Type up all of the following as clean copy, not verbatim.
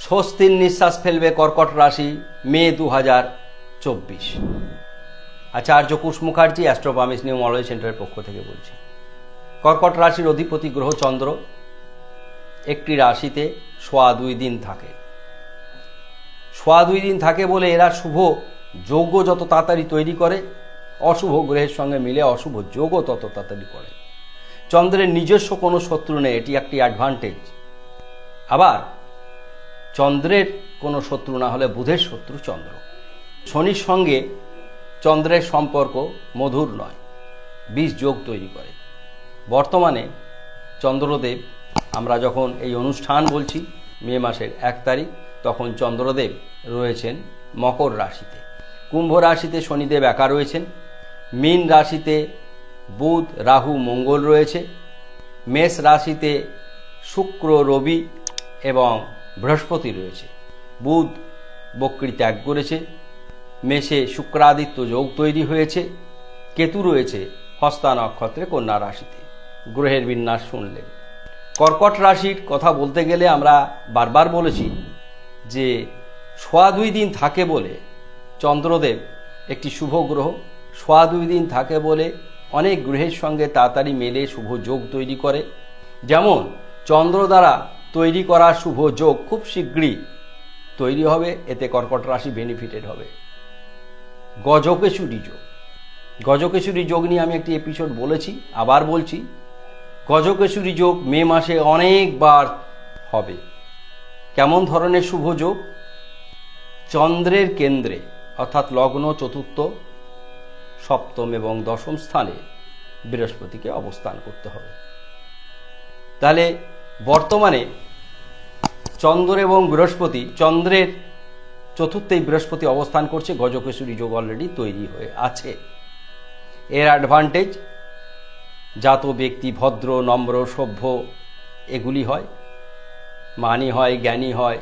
স্বস্তির নিঃশ্বাস ফেলবে কর্কট রাশি মে 2024। আচার্য কুশ মুখার্জি, অ্যাস্ট্রোপামিস নিউমোলজি সেন্টারের পক্ষ থেকে বলছি। কর্কট রাশির অধিপতি গ্রহ চন্দ্র একটি রাশিতে 2.5 দিন থাকে। 2.5 দিন থাকে বলে এরা শুভ যোগ্য যত তাড়াতাড়ি তৈরি করে, অশুভ গ্রহের সঙ্গে মিলে অশুভ যোগও তত তাড়াতাড়ি করে। চন্দ্রের নিজস্ব কোনো শত্রু নেই, এটি একটি অ্যাডভান্টেজ। আবার চন্দ্রের কোনো শত্রু না হলে বুধের শত্রু চন্দ্র। শনির সঙ্গে চন্দ্রের সম্পর্ক মধুর নয়, বিষ যোগ তৈরি করে। বর্তমানে চন্দ্রদেব, আমরা যখন এই অনুষ্ঠান বলছি মে মাসের 1 তারিখ, তখন চন্দ্রদেব রয়েছেন মকর রাশিতে। কুম্ভ রাশিতে শনিদেব একা রয়েছেন। মীন রাশিতে বুধ, রাহু, মঙ্গল রয়েছে। মেষ রাশিতে শুক্র, রবি এবং বৃহস্পতি রয়েছে। বুধ বক্রী ত্যাগ করেছে। মেষে শুক্রাদিত্য যোগ তৈরি হয়েছে। কেতু রয়েছে হস্তা নক্ষত্রে কন্যা রাশিতে। গ্রহের বিন্যাস শুনলেন। কর্কট রাশির কথা বলতে গেলে আমরা বারবার বলেছি যে 2.5 দিন থাকে বলে চন্দ্রদেব একটি শুভ গ্রহ। 2.5 দিন থাকে বলে অনেক গ্রহের সঙ্গে তাড়াতাড়ি মেলে শুভ যোগ তৈরি করে। যেমন চন্দ্র দ্বারা তৈরি করা শুভ যোগ খুব শীঘ্রই তৈরি হবে, এতে কর্কট রাশি বেনিফিটেড হবে। গজকেশরী যোগ, গজকেশরী যোগ নিয়ে আমি একটি এপিসোড বলেছি, আবার বলছি। গজকেশরী যোগ মে মাসে অনেকবার হবে। কেমন ধরনের শুভ যোগ? চন্দ্রের কেন্দ্রে অর্থাৎ লগ্ন, চতুর্থ, সপ্তম এবং দশম স্থানে বৃহস্পতিকে অবস্থান করতে হবে। তাহলে বর্তমানে চন্দ্র এবং বৃহস্পতি, চন্দ্রের চতুর্থেই বৃহস্পতি অবস্থান করছে। গজকেশরী যোগ অলরেডি তৈরি হয়ে আছে। এর অ্যাডভান্টেজ, জাত ব্যক্তি ভদ্র, নম্র, সভ্য এগুলি হয়, মানী হয়, জ্ঞানী হয়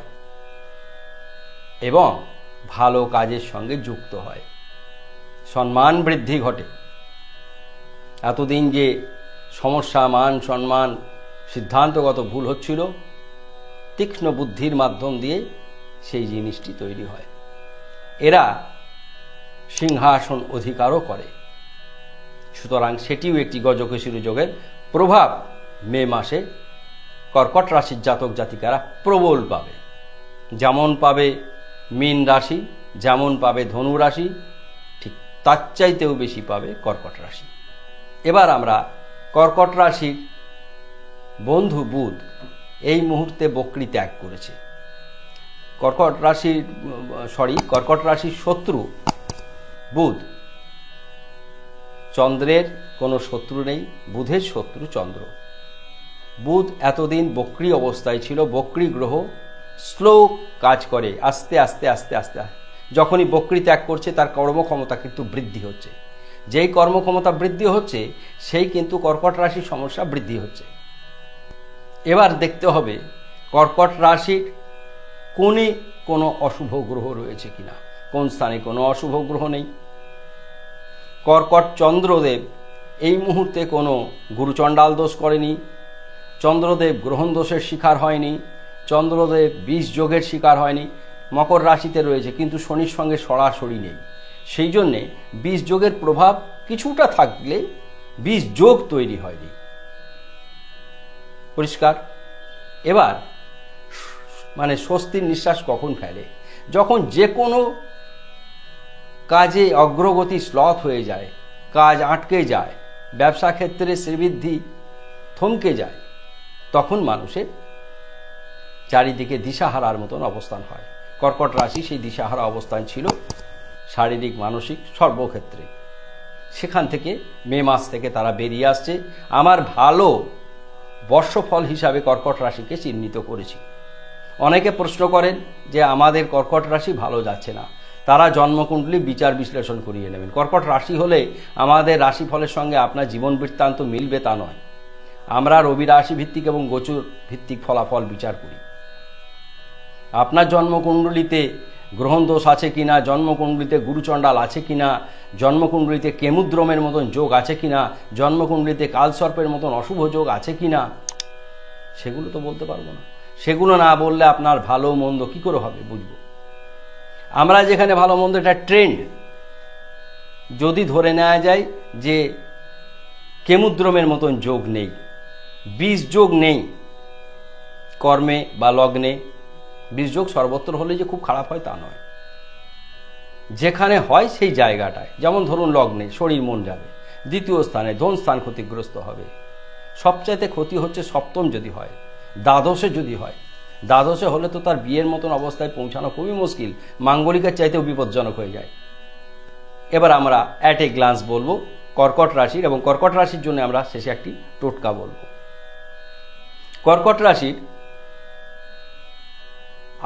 এবং ভালো কাজের সঙ্গে যুক্ত হয়। সম্মান বৃদ্ধি ঘটে। এতদিন যে সমস্যা, মান সম্মান, সিদ্ধান্তগত ভুল হচ্ছিল, তীক্ষ্ণ বুদ্ধির মাধ্যম দিয়ে সেই জিনিসটি তৈরি হয়। এরা সিংহাসন অধিকারও করে। সুতরাং সেটিও একটি গজকেশরী যোগের প্রভাব মে মাসে কর্কট রাশির জাতক জাতিকারা প্রবল পাবে। যেমন পাবে মীন রাশি, যেমন পাবে ধনু রাশি, ঠিক তার চাইতেও বেশি পাবে কর্কট রাশি। এবার আমরা কর্কট রাশির বন্ধু বুধ এই মুহূর্তে বক্রী ত্যাগ করেছে। কর্কট রাশির শত্রু বুধ। চন্দ্রের কোনো শত্রু নেই, বুধের শত্রু চন্দ্র। বুধ এতদিন বক্রী অবস্থায় ছিল। বক্রী গ্রহ স্লো কাজ করে, আস্তে আস্তে আস্তে আস্তে। যখনই বক্রী ত্যাগ করছে তার কর্মক্ষমতা কিন্তু বৃদ্ধি হচ্ছে। যেই কর্মক্ষমতা বৃদ্ধি হচ্ছে সেই কিন্তু কর্কট রাশির সমস্যা বৃদ্ধি হচ্ছে। এবার দেখতে হবে কর্কট রাশির কোণে কোনো অশুভ গ্রহ রয়েছে কিনা। কোন স্থানে কোনো অশুভ গ্রহ নেই। কর্কট চন্দ্রদেব এই মুহূর্তে কোনো গুরুচণ্ডাল দোষ করেনি। চন্দ্রদেব গ্রহণ দোষের শিকার হয়নি। চন্দ্রদেব বিষ যোগের শিকার হয়নি। মকর রাশিতে রয়েছে কিন্তু শনির সঙ্গে সরাসরি নেই। সেই জন্যে বিষ যোগের প্রভাব কিছুটা থাকলে বিষ যোগ তৈরি হয়নি। পরিষ্কার? এবার মানে স্বস্তির নিঃশ্বাস কখন ফেলে? যখন যে কোনো কাজে অগ্রগতি স্লথ হয়ে যায়, কাজ আটকে যায়, ব্যবসা ক্ষেত্রে শ্রীবৃদ্ধি থমকে যায়, তখন মানুষের চারিদিকে দিশাহারার মতন অবস্থান হয়। কর্কট রাশি সেই দিশাহারা অবস্থান ছিল শারীরিক, মানসিক সর্বক্ষেত্রে। সেখান থেকে মে মাস থেকে তারা বেরিয়ে আসছে। আমার ভালো বর্ষফল হিসাবে কর্কট রাশিকে চিহ্নিত করেছি। অনেকে প্রশ্ন করেন যে আমাদের কর্কট রাশি ভালো যাচ্ছে না, তারা জন্মকুণ্ডলী বিচার বিশ্লেষণ করিয়ে নেবেন। কর্কট রাশি হলে আমাদের রাশিফলের সঙ্গে আপনার জীবন বৃত্তান্ত মিলবে তা নয়। আমরা রবি রাশি ভিত্তিক এবং গোচর ভিত্তিক ফলাফল বিচার করি। আপনার জন্মকুণ্ডলিতে গ্রহণ দোষ আছে কিনা, জন্মকুণ্ডলিতে গুরুচণ্ডাল আছে কিনা, জন্মকুণ্ডলিতে কেমুদ্রমের মতন যোগ আছে কিনা, জন্মকুণ্ডলিতে কালসর্পের মতন অশুভ যোগ আছে কিনা, সেগুলো তো বলতে পারবো না। সেগুলো না বললে আপনার ভালো মন্দ কি করে হবে বুঝবো? আমরা যেখানে ভালো মন্দ এটা ট্রেন্ড, যদি ধরে নেওয়া যায় যে কেমুদ্রমের মতন যোগ নেই, বীজ যোগ নেই কর্মে বা লগ্নে, বীজ যোগ সর্বত্র হলে যে খুব খারাপ হয় তা নয়, যেখানে হয় সেই জায়গাটায়, যেমন ধরুন লগ্নে শরীর মন যাবে, দ্বিতীয় স্থানে ধন স্থান ক্ষতিগ্রস্ত হবে, সবচাইতে ক্ষতি হচ্ছে সপ্তম যদি হয়, দ্বাদশে যদি হয়, দ্বাদশে হলে তো তার বিয়ের মতন অবস্থায় পৌঁছানো খুবই মুশকিল, মাঙ্গলিকের চাইতেও বিপজ্জনক হয়ে যায়। এবার আমরা অ্যাট এ গ্লান্স বলবো কর্কট রাশির, এবং কর্কট রাশির জন্য আমরা শেষে একটি টোটকা বলবো। কর্কট রাশির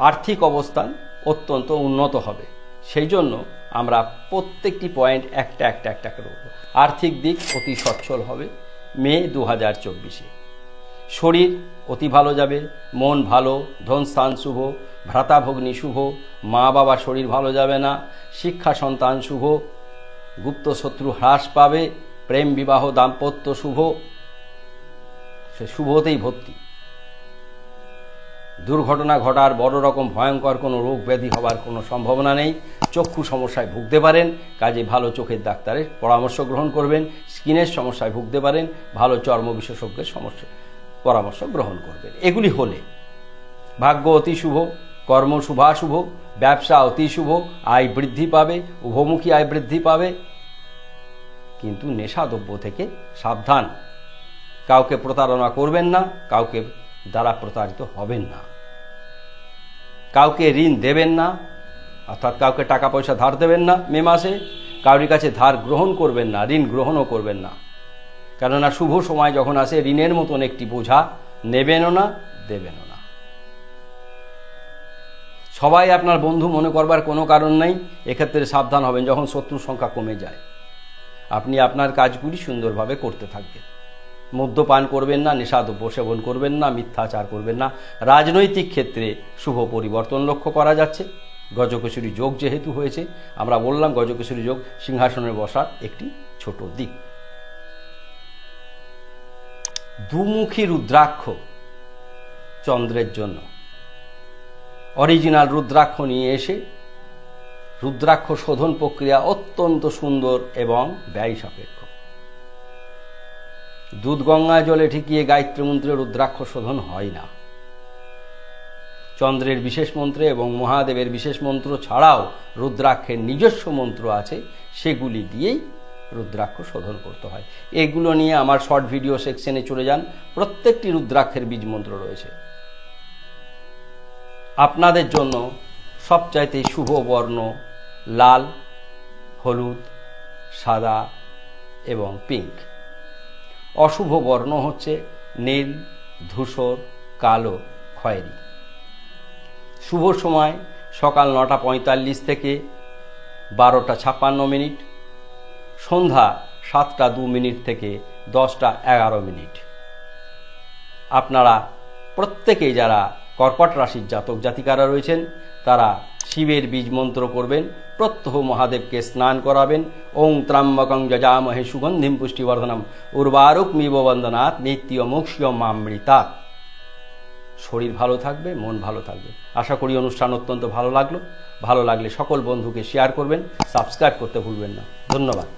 আর্থিক অবস্থান অত্যন্ত উন্নত হবে, সেই জন্য আমরা প্রত্যেকটি পয়েন্ট একটা একটা একটা করে বলবো। আর্থিক দিক অতি সচ্ছল হবে মে 2024-এ, শরীর অতি ভালো যাবে, মন ভালো, ধন স্থান শুভ, ভ্রাতাভগ্নী শুভ, মা বাবার শরীর ভালো যাবে না, শিক্ষা সন্তান শুভ, গুপ্ত শত্রু হ্রাস পাবে, প্রেম বিবাহ দাম্পত্য শুভ, সে শুভতেই ভর্তি। দুর্ঘটনা ঘটার বড় রকম ভয়ঙ্কর কোনো রোগ ব্যাধি হবার কোনো সম্ভাবনা নেই। চক্ষু সমস্যায় ভুগতে পারেন, কাজে ভালো চোখের ডাক্তারের পরামর্শ গ্রহণ করবেন। স্কিনের সমস্যায় ভুগতে পারেন, ভালো চর্ম বিশেষজ্ঞের পরামর্শ গ্রহণ করবেন। এগুলি হলে ভাগ্য অতি শুভ, কর্ম শুভাশুভ, ব্যবসা অতি শুভ, আয় বৃদ্ধি পাবে, উভমুখী আয় বৃদ্ধি পাবে। কিন্তু নেশাদ্রব্য থেকে সাবধান, কাউকে প্রতারণা করবেন না, কাউকে দ্বারা প্রতারিত হবেন না, কাউকে ঋণ দেবেন না, অর্থাৎ কাউকে টাকা পয়সা ধার দেবেন না মে মাসে, কারোর কাছে ধার গ্রহণ করবেন না, ঋণ গ্রহণও করবেন না, কেননা শুভ সময় যখন আসে ঋণের মতন একটি বোঝা নেবেনও না, দেবেনও না। সবাই আপনার বন্ধু মনে করবার কোনো কারণ নেই, এক্ষেত্রে সাবধান হবেন। যখন শত্রুর সংখ্যা কমে যায় আপনি আপনার কাজগুলি সুন্দরভাবে করতে থাকবেন। মদ্যপান করবেন না, নেশাদ্রব্য সেবন করবেন না, মিথ্যাচার করবেন না। রাজনৈতিক ক্ষেত্রে শুভ পরিবর্তন লক্ষ্য করা যাচ্ছে, গজকেশরী যোগ যেহেতু হয়েছে, আমরা বললাম গজকেশরী যোগ সিংহাসনে বসার একটি ছোট দিক। দুমুখী রুদ্রাক্ষ চন্দ্রের জন্য, অরিজিনাল রুদ্রাক্ষ নিয়ে এসে রুদ্রাক্ষ শোধন প্রক্রিয়া অত্যন্ত সুন্দর এবং ব্যয় সাপেক্ষ। দুধ গঙ্গা জলে ঠিকিয়ে গায়ত্রী মন্ত্রে রুদ্রাক্ষ শোধন হয় না। চন্দ্রের বিশেষ মন্ত্রে এবং মহাদেবের বিশেষ মন্ত্র ছাড়াও রুদ্রাক্ষের নিজস্ব মন্ত্র আছে, সেগুলি দিয়েই রুদ্রাক্ষ শোধন করতে হয়। এগুলো নিয়ে আমার শর্ট ভিডিও সেকশনে চলে যান, প্রত্যেকটি রুদ্রাক্ষের বীজ মন্ত্র রয়েছে। আপনাদের জন্য সবচাইতে শুভ বর্ণ লাল, হলুদ, সাদা এবং পিঙ্ক। অশুভ বর্ণ হচ্ছে নীল, ধূসর, কালো, খয়েরি। শুভ সময় সকাল 9টা 45 থেকে 12টা 56 সন্ধ্যা 7টা 2 থেকে 10টা 11। আপনারা প্রত্যেকেই যারা কর্কট রাশির জাতক জাতিকারা রয়েছেন তারা শিবের বীজ মন্ত্র করবেন, প্রত্যহ মহাদেবকে স্নান করাবেন। ওং ত্র্যম্বকং যজামহে সুগন্ধিম পুষ্টিবর্ধনম উর্বারুকমিব বন্দনাৎ নিত্যমোক্ষ্যমামৃতাৎ। শরীর ভালো থাকবে, মন ভালো থাকবে। আশা করি অনুষ্ঠান অত্যন্ত ভালো লাগলো। ভালো লাগলে সকল বন্ধুকে শেয়ার করবেন, সাবস্ক্রাইব করতে ভুলবেন না। ধন্যবাদ।